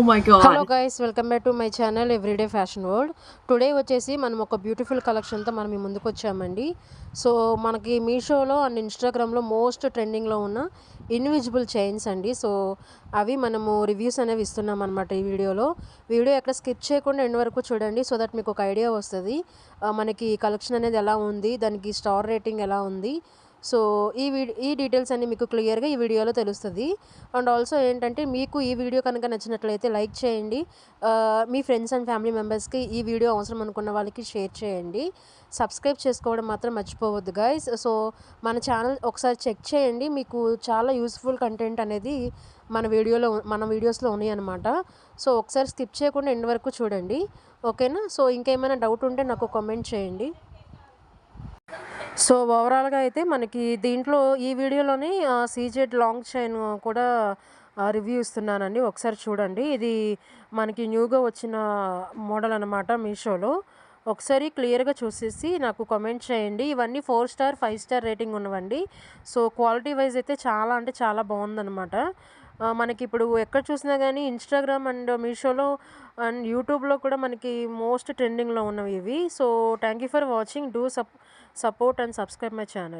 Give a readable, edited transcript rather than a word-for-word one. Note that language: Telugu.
my hello god. Guys, welcome back to my channel everyday fashion world. Today వచ్చేసి మనం ఒక బ్యూటిఫుల్ కలెక్షన్తో మనం మీ ముందుకు వచ్చామండి. సో మనకి మీషోలో అండ్ ఇన్స్టాగ్రామ్లో మోస్ట్ ట్రెండింగ్లో ఉన్న ఇన్విజిబుల్ చైన్స్ అండి. సో అవి మనము రివ్యూస్ అనేవి ఇస్తున్నాం అనమాట ఈ వీడియోలో. వీడియో ఎక్కడ స్కిప్ చేయకుండా ఎండ్ వరకు చూడండి, సో దట్ మీకు ఒక ఐడియా వస్తుంది మనకి కలెక్షన్ అనేది ఎలా ఉంది, దానికి స్టార్ రేటింగ్ ఎలా ఉంది. సో ఈ డీటెయిల్స్ అన్నీ మీకు క్లియర్గా ఈ వీడియోలో తెలుస్తుంది. అండ్ ఆల్సో ఏంటంటే, మీకు ఈ వీడియో కనుక నచ్చినట్లయితే లైక్ చేయండి. మీ ఫ్రెండ్స్ అండ్ ఫ్యామిలీ మెంబర్స్కి ఈ వీడియో అవసరం అనుకున్న వాళ్ళకి షేర్ చేయండి. సబ్స్క్రైబ్ చేసుకోవడం మాత్రం మర్చిపోవద్దు గైస్. సో మన ఛానల్ ఒకసారి చెక్ చేయండి, మీకు చాలా యూస్ఫుల్ కంటెంట్ అనేది మన వీడియోస్లో ఉన్నాయి అనమాట. సో ఒకసారి స్కిప్ చేయకుండా ఎండ్ వరకు చూడండి, ఓకేనా? సో ఇంకేమైనా డౌట్ ఉంటే నాకు కామెంట్ చేయండి. సో ఓవరాల్గా అయితే మనకి దీంట్లో ఈ వీడియోలోని సీజెడ్ లాంగ్ చైన్ కూడా రివ్యూ ఇస్తున్నానండి, ఒకసారి చూడండి. ఇది మనకి న్యూగా వచ్చిన మోడల్ అనమాట మీషోలో. ఒకసారి క్లియర్గా చూసేసి నాకు కామెంట్ చేయండి. ఇవన్నీ 4 స్టార్ 5 స్టార్ రేటింగ్ ఉన్నవండి. సో క్వాలిటీ వైజ్ అయితే చాలా అంటే చాలా బాగుందనమాట. మనకి ఇప్పుడు ఎక్కడ చూసినా కానీ ఇన్స్టాగ్రామ్ అండ్ మీషోలో అండ్ యూట్యూబ్లో కూడా మనకి మోస్ట్ ట్రెండింగ్లో ఉన్నవి ఇవి. So thank you for watching. Do support and subscribe my channel.